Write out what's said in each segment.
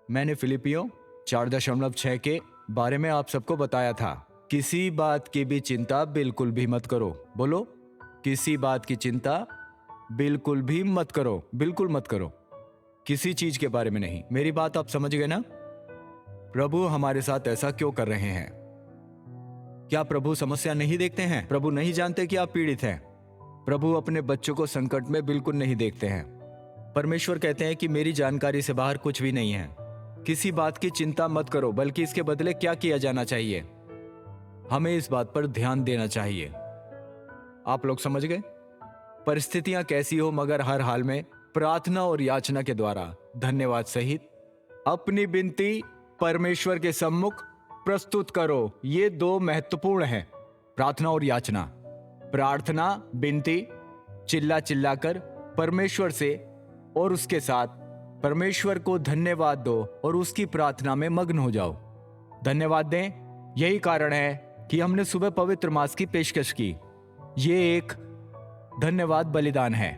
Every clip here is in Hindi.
मैंने फिलिपियों 4.6 के बारे में आप सबको बताया था। किसी बात की भी चिंता बिल्कुल भी मत करो। बोलो, किसी बात की चिंता बिल्कुल भी मत करो, बिल्कुल मत करो। किसी चीज के बारे में नहीं। मेरी बात आप समझ गए ना? प्रभु हमारे साथ ऐसा क्यों कर रहे हैं? क्या प्रभु समस्या नहीं देखते हैं? प्रभु नहीं जानते कि आप पीड़ित हैं? प्रभु अपने बच्चों को संकट में बिल्कुल नहीं देखते हैं। परमेश्वर कहते हैं कि मेरी जानकारी से बाहर कुछ भी नहीं है। किसी बात की चिंता मत करो, बल्कि इसके बदले क्या किया जाना चाहिए, हमें इस बात पर ध्यान देना चाहिए। आप लोग समझ गए? परिस्थितियां कैसी हो, मगर हर हाल में प्रार्थना और याचना के द्वारा धन्यवाद सहित अपनी विनती परमेश्वर के सम्मुख प्रस्तुत करो। ये दो महत्वपूर्ण हैं, प्रार्थना और याचना। प्रार्थना, विनती, चिल्ला चिल्लाकर परमेश्वर से और उसके साथ परमेश्वर को धन्यवाद दो और उसकी प्रार्थना में मग्न हो जाओ। धन्यवाद दें। यही कारण है कि हमने सुबह पवित्र मास की पेशकश की। ये एक धन्यवाद बलिदान है।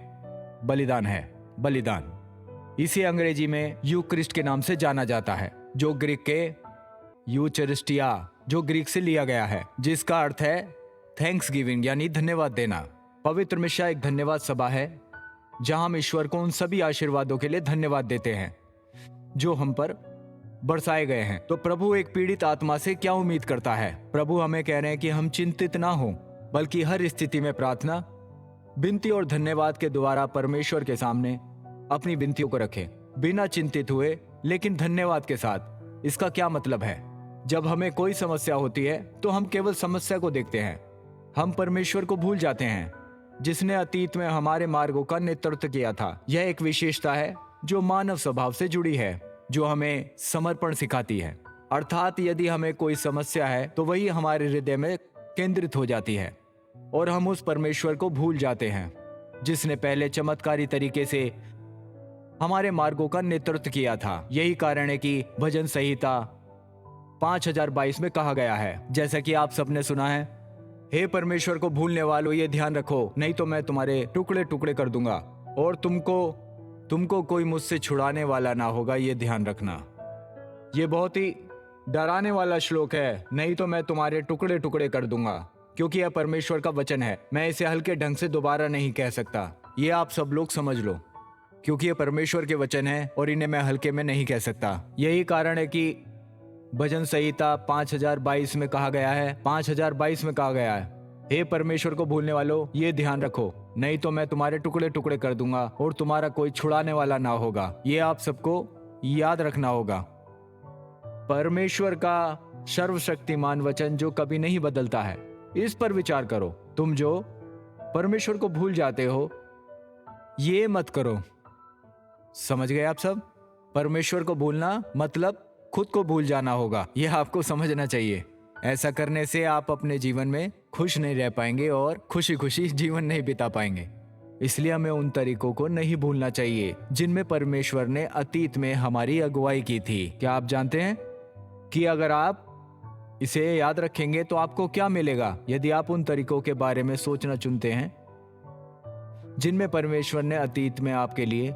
बलिदान है, बलिदान। इसे अंग्रेजी में यूक्रिस्ट के नाम से जाना जाता है, जो ग्रीक के यूचरिस्टिया, जो ग्रीक से लिया गया है, जिसका अर्थ है थैंक्स गिविंग, यानी धन्यवाद देना। पवित्र मिशा एक धन्यवाद सभा है जहां हम ईश्वर को उन सभी आशीर्वादों के लिए धन्यवाद देते हैं जो हम पर बरसाए गए हैं। तो प्रभु एक पीड़ित आत्मा से क्या उम्मीद करता है? प्रभु हमें कह रहे हैं कि हम चिंतित ना हो, बल्कि हर स्थिति में प्रार्थना, विनती और धन्यवाद के द्वारा परमेश्वर के सामने अपनी विनतियों को रखें, बिना चिंतित हुए लेकिन धन्यवाद के साथ। इसका क्या मतलब है? जब हमें कोई समस्या होती है तो हम केवल समस्या को देखते हैं, हम परमेश्वर को भूल जाते हैं जिसने अतीत में हमारे मार्गों का नेतृत्व किया था। यह एक विशेषता है जो मानव स्वभाव से जुड़ी है, जो हमें समर्पण सिखाती है। अर्थात यदि हमें कोई समस्या है तो वही हमारे हृदय में केंद्रित हो जाती है और हम उस परमेश्वर को भूल जाते हैं जिसने पहले चमत्कारी तरीके से हमारे मार्गों का नेतृत्व किया था। यही कारण है कि भजन संहिता 5022 में कहा गया है, जैसा कि आप सबने सुना है, हे परमेश्वर को भूलने वालों, ये ध्यान रखो, नहीं तो मैं तुम्हारे टुकड़े टुकड़े कर दूंगा और तुमको कोई मुझसे छुड़ाने वाला ना होगा। ये ध्यान रखना। ये बहुत ही डराने वाला श्लोक है, नहीं तो मैं तुम्हारे टुकड़े टुकड़े कर दूंगा, क्योंकि यह परमेश्वर का वचन है। मैं इसे हल्के ढंग से दोबारा नहीं कह सकता। ये आप सब लोग समझ लो, क्योंकि ये परमेश्वर के वचन है और इन्हें मैं हल्के में नहीं कह सकता। यही कारण है कि भजन संहिता 5022 में कहा गया है, 5022 में कहा गया है, हे परमेश्वर को भूलने वालों, ये ध्यान रखो, नहीं तो मैं तुम्हारे टुकड़े टुकड़े कर दूंगा और तुम्हारा कोई छुड़ाने वाला ना होगा। ये आप सबको याद रखना होगा। परमेश्वर का सर्वशक्तिमान वचन जो कभी नहीं बदलता है, इस पर विचार करो। तुम जो परमेश्वर को भूल जाते हो, ये मत करो। समझ गए आप सब? परमेश्वर को भूलना मतलब खुद को भूल जाना होगा। यह आपको समझना चाहिए। ऐसा करने से आप अपने जीवन में खुश नहीं रह पाएंगे और खुशी खुशी जीवन नहीं बिता पाएंगे। इसलिए हमें उन तरीकों को नहीं भूलना चाहिए जिनमें परमेश्वर ने अतीत में हमारी अगुवाई की थी। क्या आप जानते हैं कि अगर आप इसे याद रखेंगे तो आपको क्या मिलेगा? यदि आप उन तरीकों के बारे में सोचना चुनते हैं जिनमें परमेश्वर ने अतीत में आपके लिए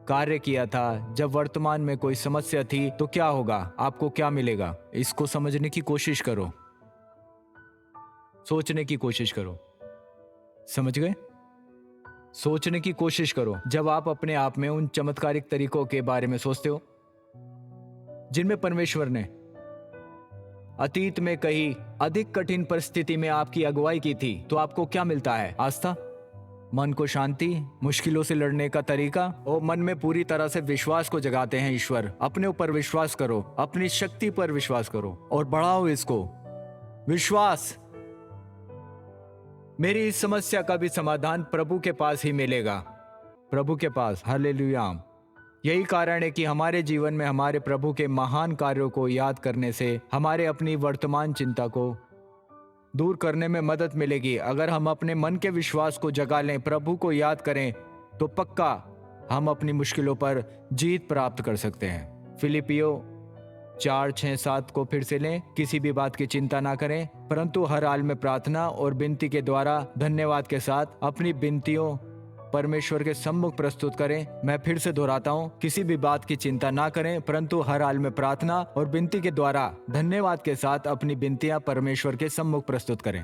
कार्य किया था, जब वर्तमान में कोई समस्या थी, तो क्या होगा? आपको क्या मिलेगा? इसको समझने की कोशिश करो, सोचने की कोशिश करो। समझ गए? सोचने की कोशिश करो। जब आप अपने आप में उन चमत्कारिक तरीकों के बारे में सोचते हो जिनमें परमेश्वर ने अतीत में कहीं अधिक कठिन परिस्थिति में आपकी अगुवाई की थी, तो आपको क्या मिलता है? आस्था, मन को शांति, मुश्किलों से लड़ने का तरीका, और मन में पूरी तरह से विश्वास को जगाते हैं। ईश्वर, अपने ऊपर विश्वास करो, अपनी शक्ति पर विश्वास करो और बढ़ाओ इसको। विश्वास, मेरी इस समस्या का भी समाधान प्रभु के पास ही मिलेगा। प्रभु के पास। हालेलुया। यही कारण है कि हमारे जीवन में हमारे प्रभु के महान कार्यों को याद करने से हमारे अपनी वर्तमान चिंता को दूर करने में मदद मिलेगी। अगर हम अपने मन के विश्वास को जगा लें, प्रभु को याद करें, तो पक्का हम अपनी मुश्किलों पर जीत प्राप्त कर सकते हैं। फिलिपियों 4:6-7 को फिर से लें। किसी भी बात की चिंता ना करें, परंतु हर हाल में प्रार्थना और विनती के द्वारा धन्यवाद के साथ अपनी विनतियों परमेश्वर के सम्मुख प्रस्तुत करें। मैं फिर से दोहराता हूँ, किसी भी बात की चिंता ना करें, परंतु हर हाल में प्रार्थना और विनती के द्वारा धन्यवाद के साथ अपनी विनतियां परमेश्वर के सम्मुख प्रस्तुत करें।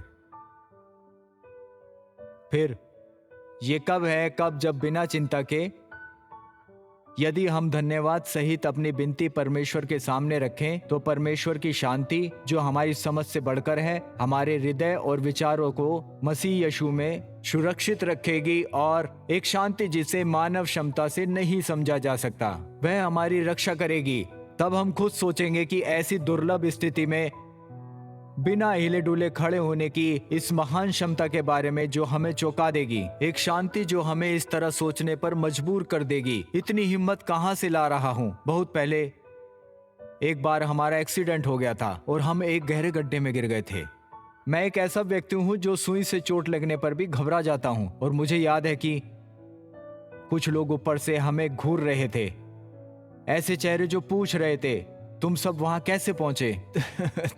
फिर ये कब है, कब जब बिना चिंता के यदि हम धन्यवाद सहित अपनी विनती परमेश्वर के सामने रखें तो परमेश्वर की शांति जो हमारी समझ से बढ़कर है हमारे हृदय और विचारों को मसीह यीशु में सुरक्षित रखेगी, और एक शांति जिसे मानव क्षमता से नहीं समझा जा सकता वह हमारी रक्षा करेगी। तब हम खुद सोचेंगे कि ऐसी दुर्लभ स्थिति में बिना हिले डुले खड़े होने की इस महान क्षमता के बारे में जो हमें चौंका देगी, एक शांति जो हमें इस तरह सोचने पर मजबूर कर देगी। इतनी हिम्मत कहां से ला रहा हूं। बहुत पहले एक बार हमारा एक्सीडेंट हो गया था और हम एक गहरे गड्ढे में गिर गए थे। मैं एक ऐसा व्यक्ति हूं जो सुई से चोट लगने पर भी घबरा जाता हूं, और मुझे याद है कि कुछ लोग ऊपर से हमें घूर रहे थे, ऐसे चेहरे जो पूछ रहे थे तुम सब वहां कैसे पहुंचे।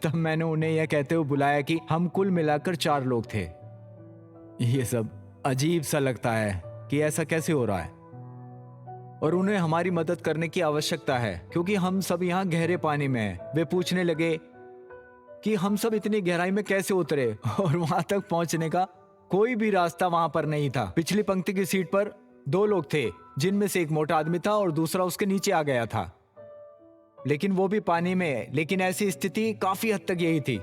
तब मैंने उन्हें यह कहते हुए बुलाया कि हम कुल मिलाकर 4 लोग थे। ये सब अजीब सा लगता है कि ऐसा कैसे हो रहा है, और उन्हें हमारी मदद करने की आवश्यकता है क्योंकि हम सब यहाँ गहरे पानी में हैं। वे पूछने लगे कि हम सब इतनी गहराई में कैसे उतरे, और वहां तक पहुंचने का कोई भी रास्ता वहां पर नहीं था। पिछली पंक्ति की सीट पर 2 लोग थे, जिनमें से एक मोटा आदमी था और दूसरा उसके नीचे आ गया था, लेकिन वो भी पानी में। लेकिन ऐसी स्थिति काफी हद तक यही थी।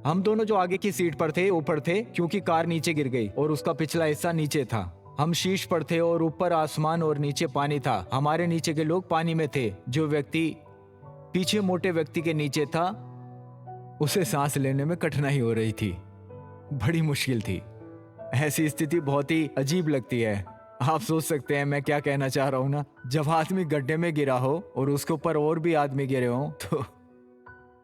हम दोनों जो आगे की सीट पर थे ऊपर थे क्योंकि कार नीचे गिर गई और उसका पिछला हिस्सा नीचे था। हम शीर्ष पर थे और ऊपर आसमान और नीचे पानी था। हमारे नीचे के लोग पानी में थे। जो व्यक्ति पीछे मोटे व्यक्ति के नीचे था उसे सांस लेने में कठिनाई हो रही थी, बड़ी मुश्किल थी। ऐसी स्थिति बहुत ही अजीब लगती है। आप सोच सकते हैं मैं क्या कहना चाह रहा हूं ना। जब आदमी गड्ढे में गिरा हो और उसके ऊपर और भी आदमी गिरे हो तो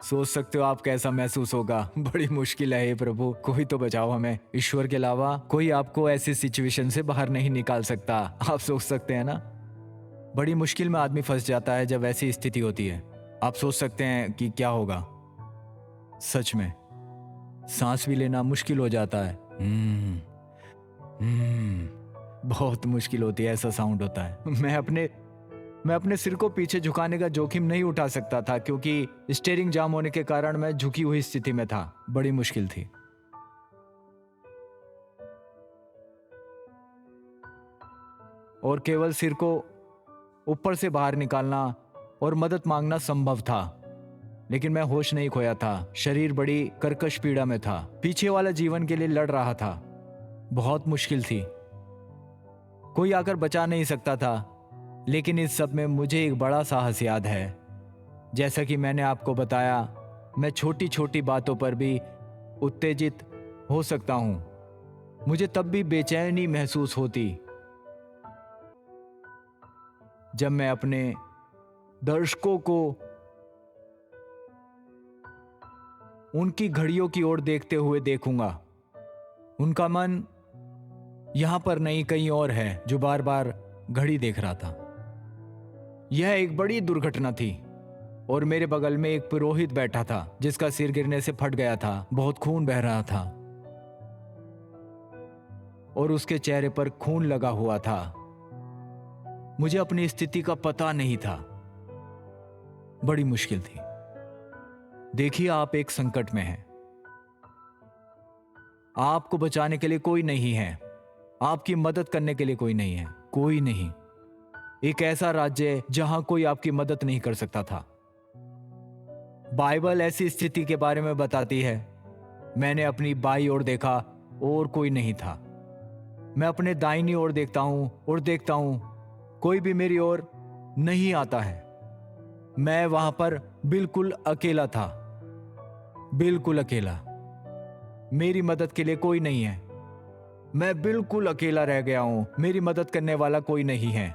सोच सकते हो आप कैसा महसूस होगा। बड़ी मुश्किल है। हे प्रभु, कोई तो बचाओ हमें। ईश्वर के अलावा कोई आपको ऐसी सिचुएशन से बाहर नहीं निकाल सकता। आप सोच सकते हैं ना, बड़ी मुश्किल में आदमी फंस जाता है जब ऐसी स्थिति होती है। आप सोच सकते हैं कि क्या होगा। सच में सांस भी लेना मुश्किल हो जाता है। बहुत मुश्किल होती है, ऐसा साउंड होता है। मैं अपने सिर को पीछे झुकाने का जोखिम नहीं उठा सकता था क्योंकि स्टीयरिंग जाम होने के कारण मैं झुकी हुई स्थिति में था। बड़ी मुश्किल थी। और केवल सिर को ऊपर से बाहर निकालना और मदद मांगना संभव था, लेकिन मैं होश नहीं खोया था। शरीर बड़ी कर्कश पीड़ा में था। पीछे वाला जीवन के लिए लड़ रहा था। बहुत मुश्किल थी। कोई आकर बचा नहीं सकता था। लेकिन इस सब में मुझे एक बड़ा साहस याद है। जैसा कि मैंने आपको बताया, मैं छोटी छोटी बातों पर भी उत्तेजित हो सकता हूं। मुझे तब भी बेचैनी महसूस होती जब मैं अपने दर्शकों को उनकी घड़ियों की ओर देखते हुए देखूंगा। उनका मन यहां पर नहीं कहीं और है, जो बार बार घड़ी देख रहा था। यह एक बड़ी दुर्घटना थी और मेरे बगल में एक पुरोहित बैठा था जिसका सिर गिरने से फट गया था। बहुत खून बह रहा था और उसके चेहरे पर खून लगा हुआ था। मुझे अपनी स्थिति का पता नहीं था। बड़ी मुश्किल थी। देखिए, आप एक संकट में हैं। आपको बचाने के लिए कोई नहीं है। आपकी मदद करने के लिए कोई नहीं है। कोई नहीं। एक ऐसा राज्य है जहां कोई आपकी मदद नहीं कर सकता था। बाइबल ऐसी स्थिति के बारे में बताती है। मैंने अपनी बाईं ओर देखा और कोई नहीं था। मैं अपने दाहिनी ओर देखता हूं और देखता हूं, कोई भी मेरी ओर नहीं आता है। मैं वहां पर बिल्कुल अकेला था, बिल्कुल अकेला। मेरी मदद के लिए कोई नहीं है। मैं बिल्कुल अकेला रह गया हूं। मेरी मदद करने वाला कोई नहीं है।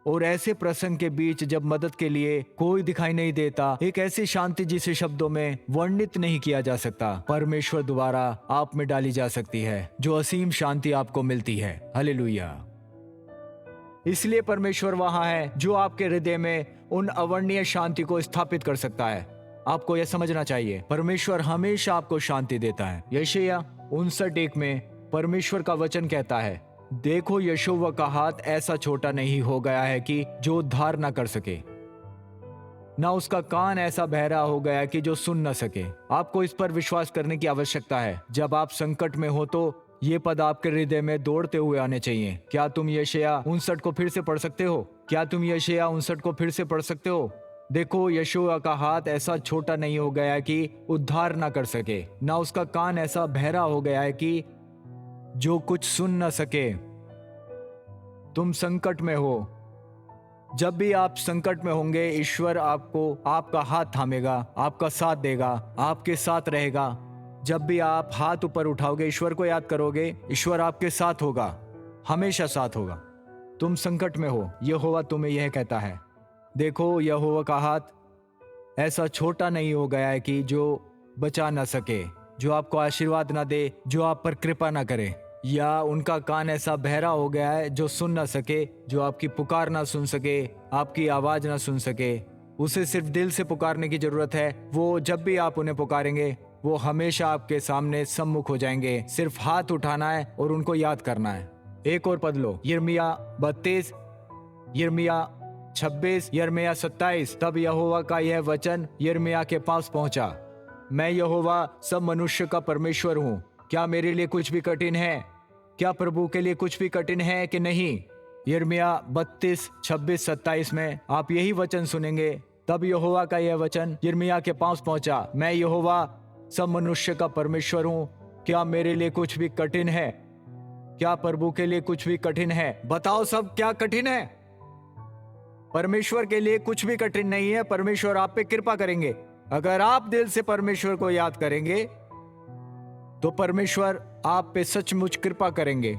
और ऐसे प्रसंग के बीच जब मदद के लिए कोई दिखाई नहीं देता, एक ऐसी शांति जिसे शब्दों में वर्णित नहीं किया जा सकता, परमेश्वर द्वारा आप में डाली जा सकती है, जो असीम शांति आपको मिलती है। हालेलुया। इसलिए परमेश्वर वहां है जो आपके हृदय में उन अवर्णनीय शांति को स्थापित कर सकता है। आपको यह समझना चाहिए, परमेश्वर हमेशा आपको शांति देता है। यशायाह 59:1 में परमेश्वर का वचन कहता है, देखो यहोवा का हाथ ऐसा छोटा नहीं हो गया है कि जो उद्धार ना कर सके, ना उसका कान ऐसा बहरा हो गया कि जो सुन न सके। आपको इस पर विश्वास करने की आवश्यकता है। जब आप संकट में हो तो ये पद आपके हृदय में दौड़ते हुए आने चाहिए। क्या तुम यशायाह 59 को फिर से पढ़ सकते हो? क्या तुम यशायाह 59 को फिर से पढ़ सकते हो? देखो यहोवा का हाथ ऐसा छोटा नहीं हो गया है कि उद्धार ना कर सके, ना उसका कान ऐसा बहरा हो गया है कि जो कुछ सुन न सके। तुम संकट में हो। जब भी आप संकट में होंगे, ईश्वर आपको आपका हाथ थामेगा, आपका साथ देगा, आपके साथ रहेगा। जब भी आप हाथ ऊपर उठाओगे, ईश्वर को याद करोगे, ईश्वर आपके साथ होगा, हमेशा साथ होगा। तुम संकट में हो, यहोवा तुम्हें यह कहता है, देखो यहोवा का हाथ ऐसा छोटा नहीं हो गया है कि जो बचा ना सके, जो आपको आशीर्वाद ना दे, जो आप पर कृपा ना करे, या उनका कान ऐसा बहरा हो गया है जो सुन ना सके, जो आपकी पुकार ना सुन सके, आपकी आवाज ना सुन सके। उसे सिर्फ दिल से पुकारने की जरूरत है। वो जब भी आप उन्हें पुकारेंगे, वो हमेशा आपके सामने सम्मुख हो जाएंगे। सिर्फ हाथ उठाना है और उनको याद करना है। एक और पद लो, यिर्मयाह 32, यिर्मयाह 26, यिर्मयाह 27। तब यहोवा का यह वचन यिर्मयाह के पास पहुंचा, मैं यहोवा सब मनुष्य का परमेश्वर हूँ। क्या मेरे लिए कुछ भी कठिन है? क्या प्रभु के लिए कुछ भी कठिन है कि नहीं? यिर्मयाह 32, 26, 27 में आप यही वचन सुनेंगे। तब यहोवा का यह वचन यिर्मयाह के पास पहुंचा, मैं यहोवा सब मनुष्य का परमेश्वर हूँ। क्या मेरे लिए कुछ भी कठिन है? क्या प्रभु के लिए कुछ भी कठिन है? बताओ सब, क्या कठिन है? परमेश्वर के लिए कुछ भी कठिन नहीं है। परमेश्वर आप पे कृपा करेंगे। अगर आप दिल से परमेश्वर को याद करेंगे तो परमेश्वर आप पे सचमुच कृपा करेंगे।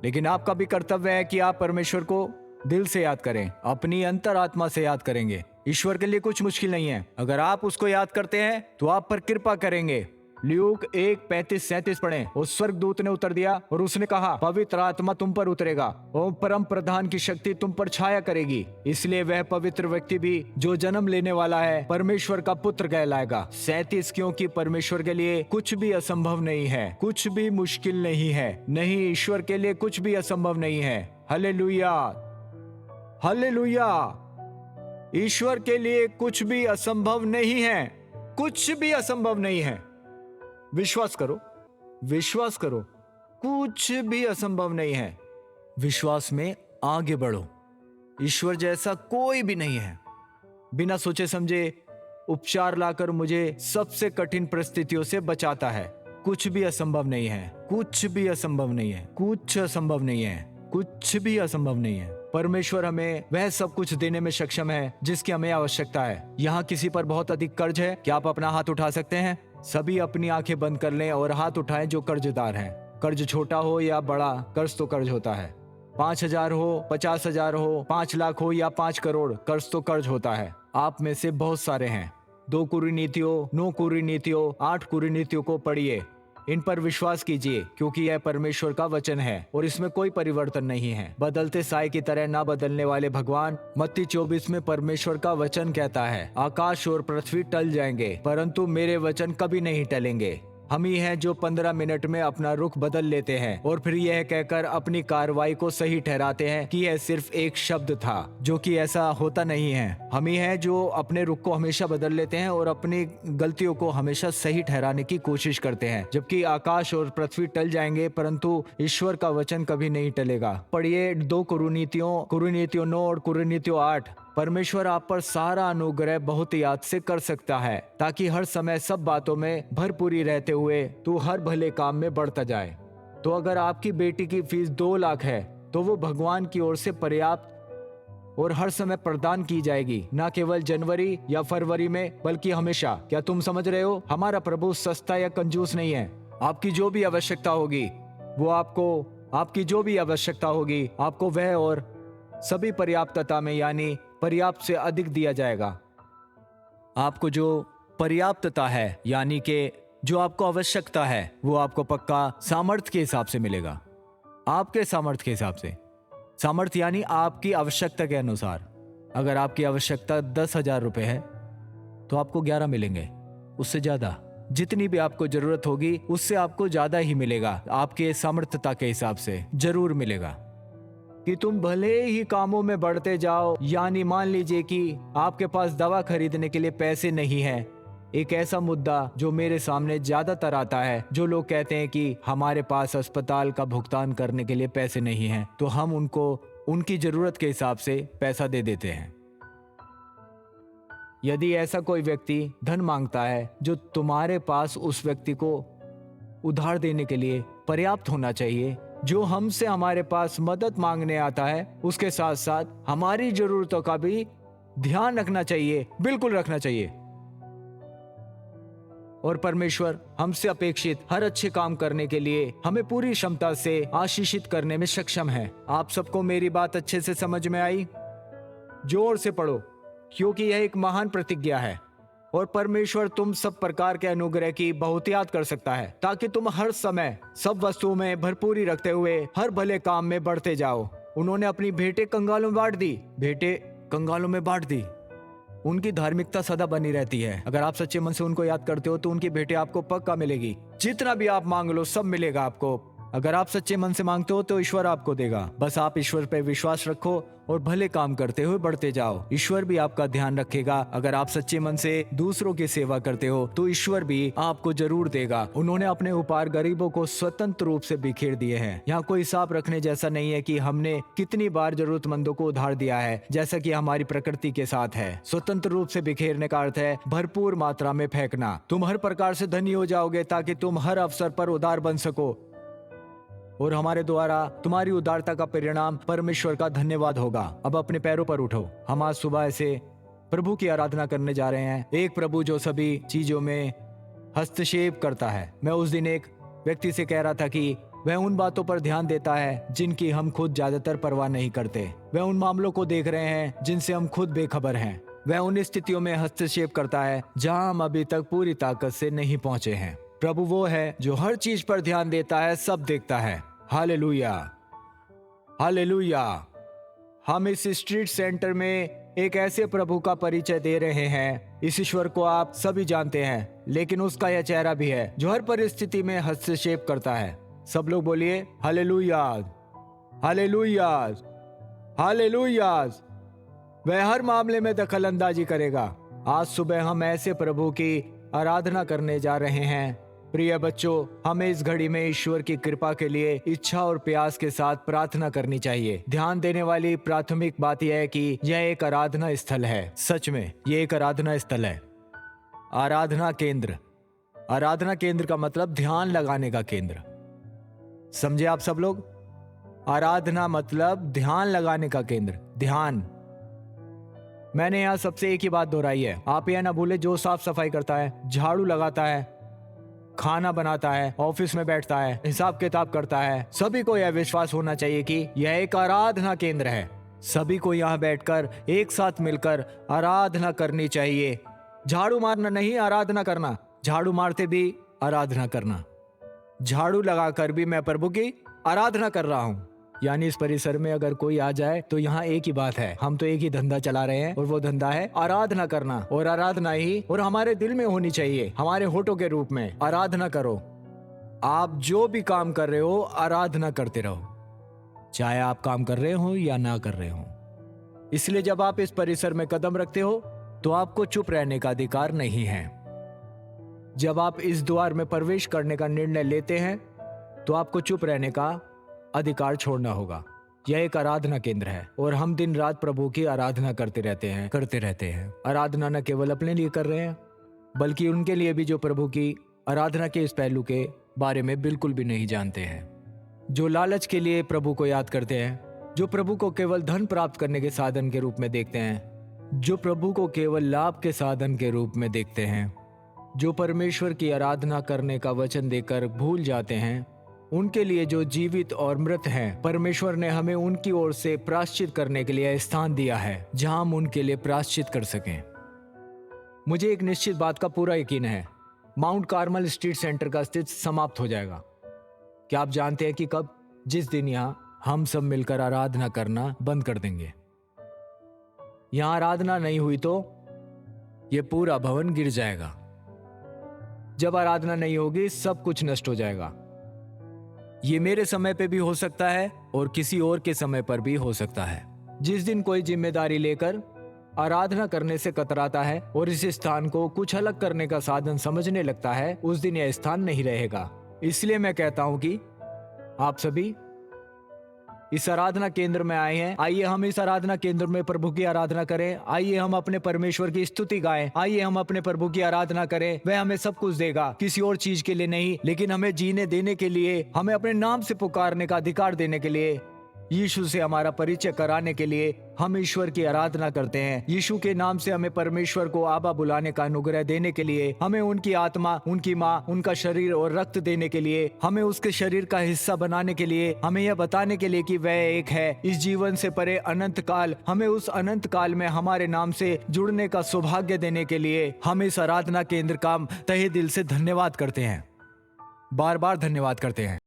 लेकिन आपका भी कर्तव्य है कि आप परमेश्वर को दिल से याद करें, अपनी अंतरात्मा से याद करेंगे। ईश्वर के लिए कुछ मुश्किल नहीं है। अगर आप उसको याद करते हैं तो आप पर कृपा करेंगे। ल्यूक 1:35-37 पढ़ें। उस स्वर्गदूत ने उत्तर दिया और उसने कहा, पवित्र आत्मा तुम पर उतरेगा और परम प्रधान की शक्ति तुम पर छाया करेगी। इसलिए वह पवित्र व्यक्ति भी जो जन्म लेने वाला है परमेश्वर का पुत्र कहलाएगा। 37 क्योंकि परमेश्वर के लिए कुछ भी असंभव नहीं है, कुछ भी मुश्किल नहीं है। नहीं, ईश्वर के लिए कुछ भी असंभव नहीं है। Hallelujah, hallelujah. ईश्वर के लिए कुछ भी असंभव नहीं है, कुछ भी असंभव नहीं है। विश्वास करो, विश्वास करो, कुछ भी असंभव नहीं है। विश्वास में आगे बढ़ो। ईश्वर जैसा कोई भी नहीं है। बिना सोचे समझे उपचार लाकर मुझे सबसे कठिन परिस्थितियों से बचाता है। कुछ भी असंभव नहीं है, कुछ भी असंभव नहीं है, कुछ असंभव नहीं है, कुछ भी असंभव नहीं है। परमेश्वर हमें वह सब कुछ देने में सक्षम है जिसकी हमें आवश्यकता है। यहाँ किसी पर बहुत अधिक कर्ज है, क्या आप अपना हाथ उठा सकते हैं? सभी अपनी आंखें बंद कर लें और हाथ उठाएं जो कर्जदार हैं। कर्ज छोटा हो या बड़ा, कर्ज तो कर्ज होता है। 5,000 हो, 50,000 हो, 5 लाख हो या 5 करोड़, कर्ज तो कर्ज होता है। आप में से बहुत सारे हैं। 2 कुरीनीतियों, 9 कुरीनीतियों, 8 कुरीनीतियों को पढ़िए। इन पर विश्वास कीजिए क्योंकि यह परमेश्वर का वचन है और इसमें कोई परिवर्तन नहीं है। बदलते साए की तरह ना बदलने वाले भगवान। मत्ती 24 में परमेश्वर का वचन कहता है, आकाश और पृथ्वी टल जाएंगे परंतु मेरे वचन कभी नहीं टलेंगे। हम ही हैं जो 15 मिनट में अपना रुख बदल लेते हैं और फिर यह कहकर अपनी कार्रवाई को सही ठहराते हैं कि यह सिर्फ एक शब्द था, जो कि ऐसा होता नहीं है। हम ही हैं जो अपने रुख को हमेशा बदल लेते हैं और अपनी गलतियों को हमेशा सही ठहराने की कोशिश करते हैं। जबकि आकाश और पृथ्वी टल जाएंगे परंतु ईश्वर का वचन कभी नहीं टलेगा। पढ़िए 2 कुरीनीतियों 9 और कुरीनीतियों 8। परमेश्वर आप पर सारा अनुग्रह बहुत याद से कर सकता है ताकि हर समय सब बातों में भरपूरी रहते हुए तू हर भले काम में बढ़ता जाए। तो अगर आपकी बेटी की फीस 2 लाख है तो वो भगवान की ओर से पर्याप्त और हर समय प्रदान की जाएगी, न केवल जनवरी या फरवरी में बल्कि हमेशा। क्या तुम समझ रहे हो? हमारा प्रभु सस्ता या कंजूस नहीं है। आपकी जो भी आवश्यकता होगी वो आपको वह और सभी पर्याप्तता में यानी पर्याप्त से अधिक दिया जाएगा। आपको जो पर्याप्तता है यानी कि जो आपको आवश्यकता है वो आपको पक्का सामर्थ्य के हिसाब से मिलेगा। आपके सामर्थ्य के हिसाब से। सामर्थ्य यानी आपकी आवश्यकता के अनुसार। अगर आपकी आवश्यकता 10,000 रुपए है तो आपको 11 मिलेंगे, उससे ज्यादा जितनी भी आपको जरूरत होगी उससे आपको ज्यादा ही मिलेगा, आपके सामर्थ्यता के हिसाब से जरूर मिलेगा। कि तुम भले ही कामों में बढ़ते जाओ, यानी मान लीजिए कि आपके पास दवा खरीदने के लिए पैसे नहीं है। एक ऐसा मुद्दा जो मेरे सामने ज्यादातर आता है, जो लोग कहते हैं कि हमारे पास अस्पताल का भुगतान करने के लिए पैसे नहीं हैं, तो हम उनको उनकी जरूरत के हिसाब से पैसा दे देते हैं। यदि ऐसा कोई व्यक्ति धन मांगता है, जो तुम्हारे पास उस व्यक्ति को उधार देने के लिए पर्याप्त होना चाहिए। जो हमसे हमारे पास मदद मांगने आता है, उसके साथ साथ हमारी जरूरतों का भी ध्यान रखना चाहिए, बिल्कुल रखना चाहिए। और परमेश्वर हमसे अपेक्षित हर अच्छे काम करने के लिए हमें पूरी क्षमता से आशीषित करने में सक्षम है। आप सबको मेरी बात अच्छे से समझ में आई? जोर से पढ़ो, क्योंकि यह एक महान प्रतिज्ञा है और परमेश्वर तुम सब प्रकार के अनुग्रह की बहुतायत कर सकता है, ताकि तुम हर समय सब वस्तुओं में भरपूरी रखते हुए हर भले काम में बढ़ते जाओ। उन्होंने अपनी भेंटें कंगालों में बांट दी, भेंटें कंगालों में बांट दी। उनकी धार्मिकता सदा बनी रहती है। अगर आप सच्चे मन से उनको याद करते हो तो उनकी भेंटें आपको पक्का मिलेगी। जितना भी आप मांग लो सब मिलेगा आपको। अगर आप सच्चे मन से मांगते हो तो ईश्वर आपको देगा। बस आप ईश्वर पर विश्वास रखो और भले काम करते हुए बढ़ते जाओ। ईश्वर भी आपका ध्यान रखेगा। अगर आप सच्चे मन से दूसरों की सेवा करते हो तो ईश्वर भी आपको जरूर देगा। उन्होंने अपने उपहार गरीबों को स्वतंत्र रूप से बिखेर दिए हैं। यहाँ कोई हिसाब रखने जैसा नहीं है कि हमने कितनी बार जरूरतमंदों को उधार दिया है, जैसा कि हमारी प्रकृति के साथ है। स्वतंत्र रूप से बिखेरने का अर्थ है भरपूर मात्रा में फेंकना। तुम हर प्रकार से धनी हो जाओगे ताकि तुम हर अवसर पर उदार बन सको, और हमारे द्वारा तुम्हारी उदारता का परिणाम परमेश्वर का धन्यवाद होगा। अब अपने पैरों पर उठो। हम आज सुबह से प्रभु की आराधना करने जा रहे हैं, एक प्रभु जो सभी चीजों में हस्तक्षेप करता है। मैं उस दिन एक व्यक्ति से कह रहा था कि वह उन बातों पर ध्यान देता है जिनकी हम खुद ज्यादातर परवाह नहीं करते। वह उन मामलों को देख रहे हैं जिनसे हम खुद बेखबर हैं। वह उन स्थितियों में हस्तक्षेप करता है जहां हम अभी तक पूरी ताकत से नहीं पहुंचे हैं। प्रभु वो है जो हर चीज पर ध्यान देता है, सब देखता है। Hallelujah, hallelujah. हम इस स्ट्रीट सेंटर में एक ऐसे प्रभु का परिचय दे रहे हैं। इस ईश्वर को आप सभी जानते हैं, लेकिन उसका यह चेहरा भी है जो हर परिस्थिति में हस्तक्षेप करता है। सब लोग बोलिए हालेलुया, हालेलुया, हालेलुया। वह हर मामले में दखल अंदाजी करेगा। आज सुबह हम ऐसे प्रभु की आराधना करने जा रहे हैं। प्रिय बच्चों, हमें इस घड़ी में ईश्वर की कृपा के लिए इच्छा और प्यास के साथ प्रार्थना करनी चाहिए। ध्यान देने वाली प्राथमिक बात यह है कि यह एक आराधना स्थल है। सच में यह एक आराधना स्थल है। आराधना केंद्र। आराधना केंद्र का मतलब ध्यान लगाने का केंद्र। समझे आप सब लोग? आराधना मतलब ध्यान लगाने का केंद्र। ध्यान। मैंने यहाँ सबसे एक ही बात दोहराई है। आप यह ना भूले, जो साफ सफाई करता है, झाड़ू लगाता है, खाना बनाता है, ऑफिस में बैठता है, हिसाब किताब करता है, सभी को यह विश्वास होना चाहिए कि यह एक आराधना केंद्र है। सभी को यहाँ बैठकर एक साथ मिलकर आराधना करनी चाहिए। झाड़ू मारना नहीं, आराधना करना। झाड़ू मारते भी आराधना करना। झाड़ू लगाकर भी मैं प्रभु की आराधना कर रहा हूँ। यानी इस परिसर में अगर कोई आ जाए तो यहाँ एक ही बात है, हम तो एक ही धंधा चला रहे हैं और वो धंधा है आराधना करना। और आराधना ही और हमारे दिल में होनी चाहिए, हमारे होठों के रूप में। आराधना करो। आप जो भी काम कर रहे हो आराधना करते रहो, चाहे आप काम कर रहे हो या ना कर रहे हो। इसलिए जब आप इस परिसर में कदम रखते हो तो आपको चुप रहने का अधिकार नहीं है। जब आप इस द्वार में प्रवेश करने का निर्णय लेते हैं तो आपको चुप रहने का अधिकार छोड़ना होगा। यह एक आराधना केंद्र है और हम दिन रात प्रभु की आराधना करते रहते हैं। आराधना न केवल अपने लिए कर रहे हैं, बल्कि उनके लिए भी जो प्रभु की आराधना के इस पहलू के बारे में बिल्कुल भी नहीं जानते हैं, जो लालच के लिए प्रभु को याद करते हैं, जो प्रभु को केवल धन प्राप्त करने के साधन के रूप में देखते हैं, जो प्रभु को केवल लाभ के साधन के रूप में देखते हैं, जो परमेश्वर की आराधना करने का वचन देकर भूल जाते हैं। उनके लिए जो जीवित और मृत हैं, परमेश्वर ने हमें उनकी ओर से प्रायश्चित करने के लिए स्थान दिया है जहां हम उनके लिए प्रायश्चित कर सकें। मुझे एक निश्चित बात का पूरा यकीन है, माउंट कार्मल स्ट्रीट सेंटर का अस्तित्व समाप्त हो जाएगा। क्या आप जानते हैं कि कब? जिस दिन यहाँ हम सब मिलकर आराधना करना बंद कर देंगे। यहाँ आराधना नहीं हुई तो ये पूरा भवन गिर जाएगा। जब आराधना नहीं होगी सब कुछ नष्ट हो जाएगा। ये मेरे समय पे भी हो सकता है और किसी और के समय पर भी हो सकता है। जिस दिन कोई जिम्मेदारी लेकर आराधना करने से कतराता है और इस स्थान को कुछ अलग करने का साधन समझने लगता है, उस दिन यह स्थान नहीं रहेगा। इसलिए मैं कहता हूं कि आप सभी इस आराधना केंद्र में आए हैं। आइए हम इस आराधना केंद्र में प्रभु की आराधना करें। आइए हम अपने परमेश्वर की स्तुति गाएं। आइए हम अपने प्रभु की आराधना करें। वह हमें सब कुछ देगा, किसी और चीज के लिए नहीं, लेकिन हमें जीने देने के लिए, हमें अपने नाम से पुकारने का अधिकार देने के लिए, यीशु से हमारा परिचय कराने के लिए हम ईश्वर की आराधना करते हैं। यीशु के नाम से हमें परमेश्वर को आबा बुलाने का अनुग्रह देने के लिए, हमें उनकी आत्मा, उनकी माँ, उनका शरीर और रक्त देने के लिए, हमें उसके शरीर का हिस्सा बनाने के लिए, हमें यह बताने के लिए कि वह एक है। इस जीवन से परे अनंत काल, हमें उस अनंत काल में हमारे नाम से जुड़ने का सौभाग्य देने के लिए हम इस आराधना केंद्र का तहे दिल से धन्यवाद करते हैं, बार बार धन्यवाद करते हैं।